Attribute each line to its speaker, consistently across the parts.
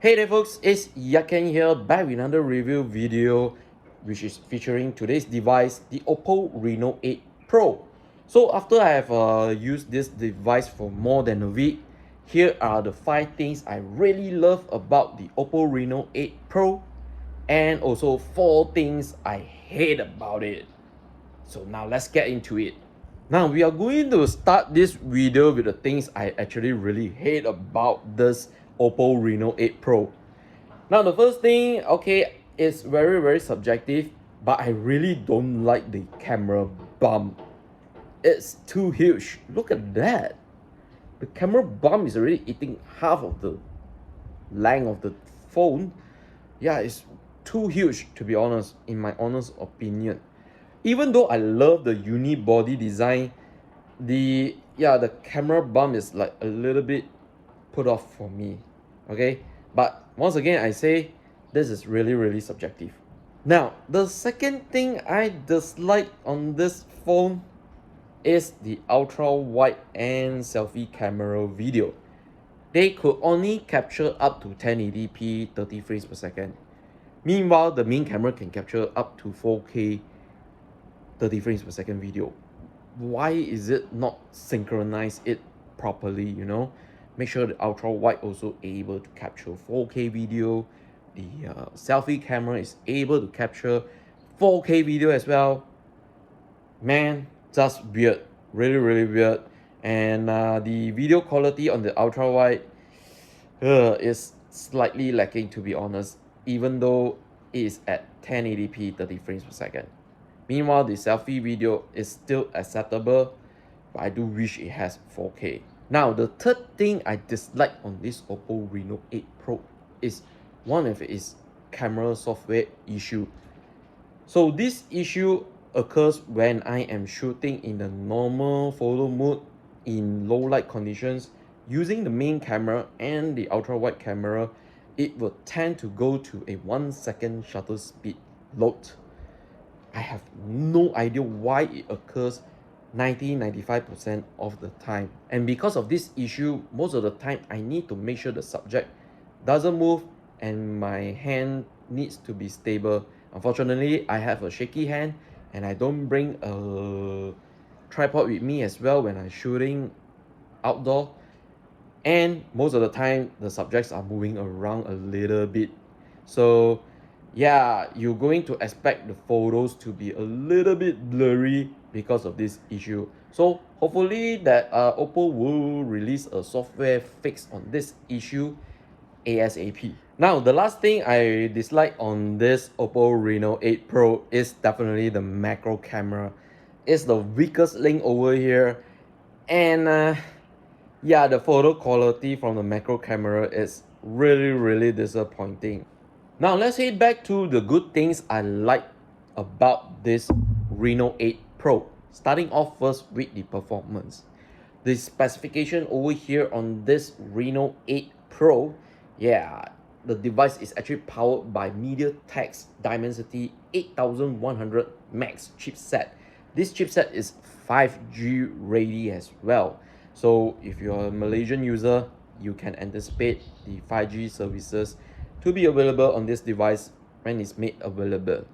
Speaker 1: Hey there folks, it's Yaken here, back with another review video which is featuring today's device, the OPPO Reno8 Pro. So after I have used this device for more than a week, here are the 5 things I really love about the OPPO Reno8 Pro and also 4 things I hate about it. So now let's get into it. Now we are going to start this video with the things I actually really hate about this OPPO Reno8 Pro. Now the first thing, okay, it's very subjective, but I really don't like the camera bump. It's too huge. Look at that. The camera bump is already eating half of the length of the phone. Yeah, it's too huge, to be honest, in my honest opinion. Even though I love the unibody design, the camera bump is like a little bit put off for me. Okay, but once again I say this is really subjective. Now the second thing I dislike on this phone is the ultra wide and selfie camera video. They could only capture up to 1080p 30 frames per second. Meanwhile, the main camera can capture up to 4K 30 frames per second video. Why is it not synchronize it properly, Make sure the ultra wide also able to capture 4K video. The selfie camera is able to capture 4K video as well. Man, just weird, really weird. And the video quality on the ultra wide is slightly lacking, to be honest, even though it is at 1080p 30 frames per second. Meanwhile, the selfie video is still acceptable, but I do wish it has 4K. Now, the third thing I dislike on this OPPO Reno8 Pro is one of its camera software issue. So this issue occurs when I am shooting in the normal photo mode in low light conditions using the main camera and the ultra wide camera. It will tend to go to a 1-second shutter speed load. I have no idea why it occurs 90-95% of the time, and because of this issue, most of the time I need to make sure the subject doesn't move and my hand needs to be stable. Unfortunately, I have a shaky hand and I don't bring a tripod with me as well when I'm shooting outdoor, and most of the time the subjects are moving around a little bit. So yeah, you're going to expect the photos to be a little bit blurry because of this issue. So hopefully that OPPO will release a software fix on this issue ASAP. Now the last thing I dislike on this OPPO Reno8 Pro is definitely the macro camera. It's the weakest link over here, and yeah, the photo quality from the macro camera is really disappointing. Now let's head back to the good things I like about this Reno8 Pro. Starting off first with the performance. The specification over here on this Reno8 Pro, yeah, the device is actually powered by MediaTek's Dimensity 8100 Max chipset. This chipset is 5G ready as well. So if you're a Malaysian user, you can anticipate the 5G services to be available on this device when it's made available.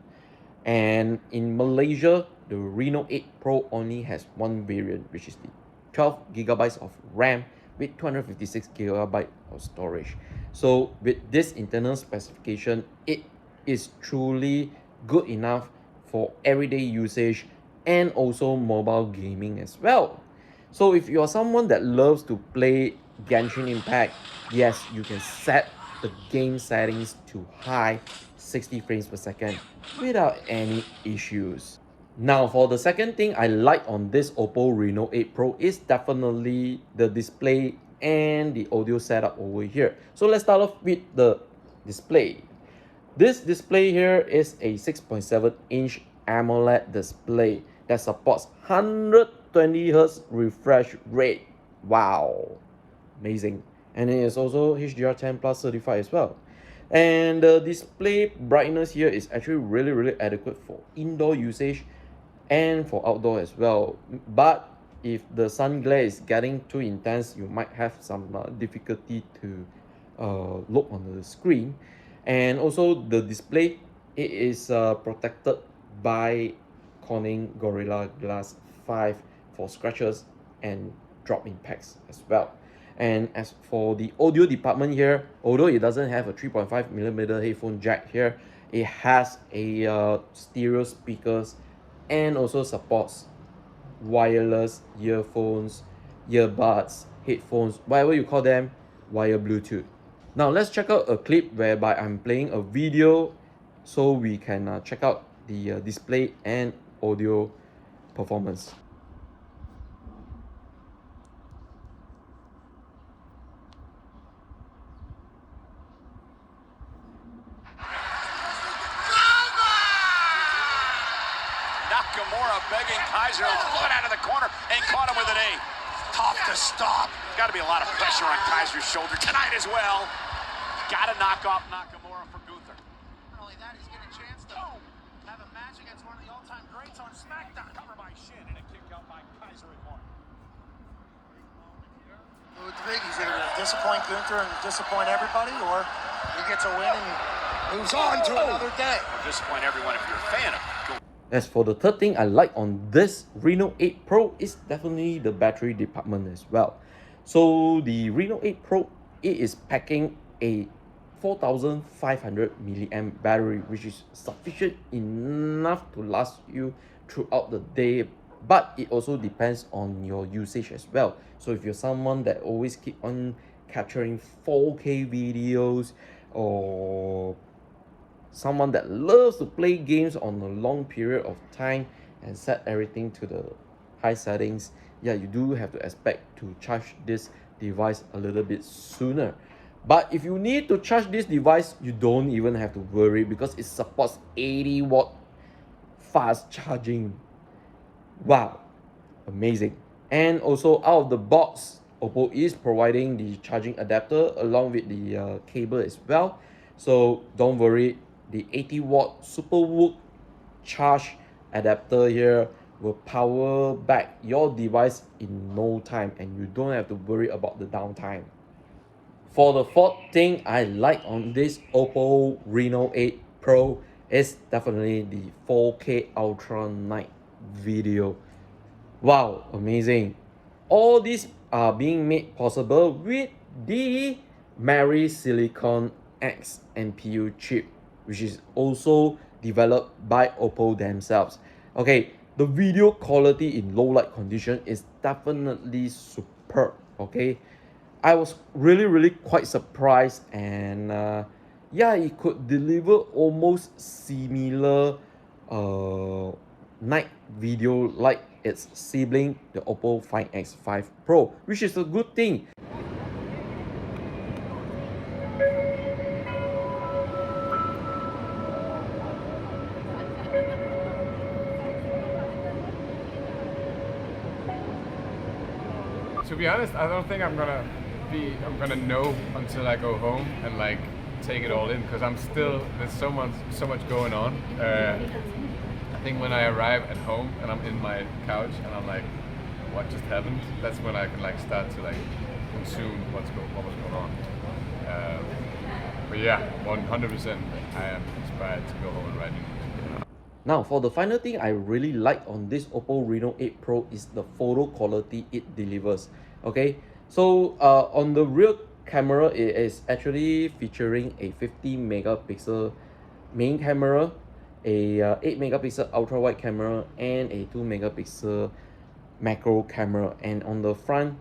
Speaker 1: And in Malaysia, the Reno8 Pro only has one variant, which is the 12GB of RAM with 256GB of storage. So with this internal specification, it is truly good enough for everyday usage and also mobile gaming as well. So if you're someone that loves to play Genshin Impact, yes, you can set the game settings to high 60 frames per second without any issues. Now for the second thing I like on this OPPO Reno8 Pro is definitely the display and the audio setup over here. So let's start off with the display. This display here is a 6.7-inch AMOLED display that supports 120Hz refresh rate. Wow, amazing. And it is also HDR10 plus certified as well. And the display brightness here is actually really adequate for indoor usage and for outdoor as well. But if the sun glare is getting too intense, you might have some difficulty to look on the screen. And also the display, it is protected by Corning Gorilla Glass 5 for scratches and drop impacts as well. And as for the audio department here, although it doesn't have a 3.5mm headphone jack here, it has a stereo speakers and also supports wireless earphones, earbuds, headphones, whatever you call them, via Bluetooth. Now let's check out a clip whereby I'm playing a video so we can check out the display and audio performance.
Speaker 2: Nakamura begging Kaiser, flew it out of the corner and caught him with an A. Tough to stop. Got to be a lot of pressure on Kaiser's shoulder tonight as well. Got to knock off Nakamura for Gunther.
Speaker 3: Not only that, he's getting a chance to have a match against one of the all-time greats on SmackDown.
Speaker 2: Cover by Shin and a kick out by Kaiser at one.
Speaker 3: It's big. He's either going to disappoint Gunther and disappoint everybody, or he gets a win and moves on to another day.
Speaker 2: Or disappoint everyone if you're a fan of Gunther.
Speaker 1: As for the third thing I like on this Reno 8 Pro is definitely the battery department as well. So the Reno 8 Pro, it is packing a 4500 milliamp battery, which is sufficient enough to last you throughout the day, but it also depends on your usage as well. So if you're someone that always keep on capturing 4K videos, or someone that loves to play games on a long period of time and set everything to the high settings, yeah, you do have to expect to charge this device a little bit sooner. But if you need to charge this device, you don't even have to worry, because it supports 80-watt fast charging. Wow, amazing. And also out of the box, OPPO is providing the charging adapter along with the cable as well. So don't worry, the 80-watt SuperWOOC charge adapter here will power back your device in no time, and you don't have to worry about the downtime. For the fourth thing I like on this OPPO Reno 8 Pro is definitely the 4K Ultra Night video. Wow, amazing. All these are being made possible with the MariSilicon X NPU chip, which is also developed by OPPO themselves. Okay, the video quality in low light condition is definitely superb. Okay, I was really quite surprised, and yeah, it could deliver almost similar night video like its sibling, the OPPO Find X5 Pro, which is a good thing.
Speaker 4: To be honest, I don't think I'm gonna know until I go home and like take it all in, because there's so much going on. I think when I arrive at home and I'm in my couch and I'm like, what just happened? That's when I can like start to like consume what was going on. But yeah, 100% I am inspired to go home and write it.
Speaker 1: Now, for the final thing I really like on this OPPO Reno 8 Pro is the photo quality it delivers. Okay, so on the rear camera, it is actually featuring a 50 megapixel main camera, a 8 megapixel ultra wide camera, and a 2 megapixel macro camera. And on the front,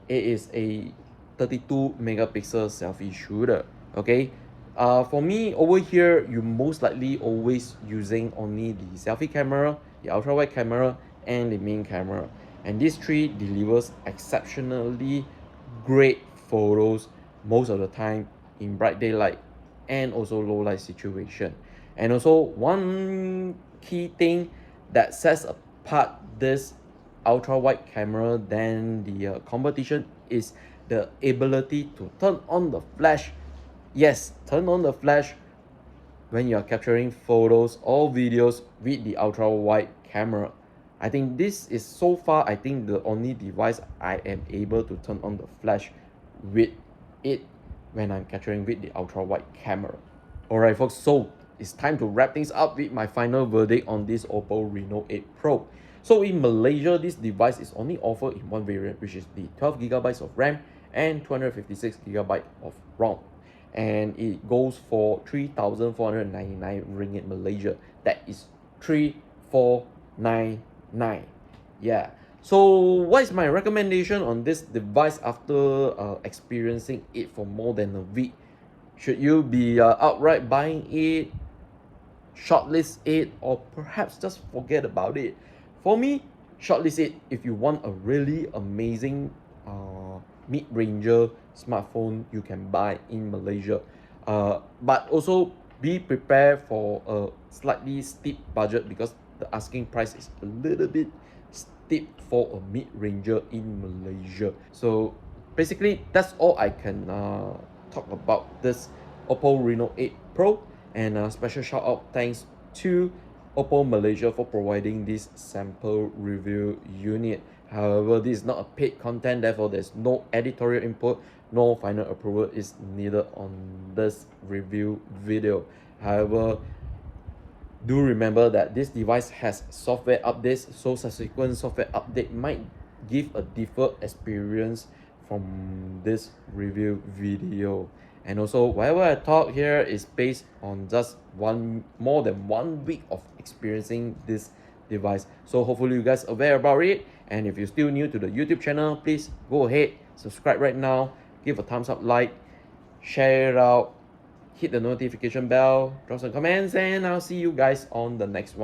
Speaker 1: it is a 32 megapixel selfie shooter. Okay, for me over here, you most likely always using only the selfie camera, the ultra wide camera, and the main camera, and these three delivers exceptionally great photos most of the time in bright daylight and also low light situation. And also one key thing that sets apart this ultra wide camera than the competition is the ability to turn on the flash. Yes, turn on the flash when you are capturing photos or videos with the ultra wide camera. I think this is so far, I think, the only device I am able to turn on the flash with it when I'm capturing with the ultra wide camera. Alright folks, so it's time to wrap things up with my final verdict on this OPPO Reno8 Pro. So in Malaysia, this device is only offered in one variant, which is the 12GB of RAM and 256GB of ROM. And it goes for 3,499 ringgit Malaysia. That is 3,499. Yeah. So what is my recommendation on this device after experiencing it for more than a week? Should you be outright buying it, shortlist it, or perhaps just forget about it? For me, shortlist it if you want a really amazing mid-ranger smartphone you can buy in Malaysia. But also be prepared for a slightly steep budget because the asking price is a little bit steep for a mid-ranger in Malaysia. So basically, that's all I can talk about this OPPO Reno8 Pro. And a special shout out thanks to OPPO Malaysia for providing this sample review unit. However, this is not a paid content, therefore there's no editorial input, no final approval is needed on this review video. However, do remember that this device has software updates, so subsequent software update might give a different experience from this review video. And also, whatever I talk here is based on just more than 1 week of experiencing this device. So hopefully you guys are aware about it. And if you're still new to the YouTube channel, please go ahead, subscribe right now, give a thumbs up, like, share it out, hit the notification bell, drop some comments, and I'll see you guys on the next one.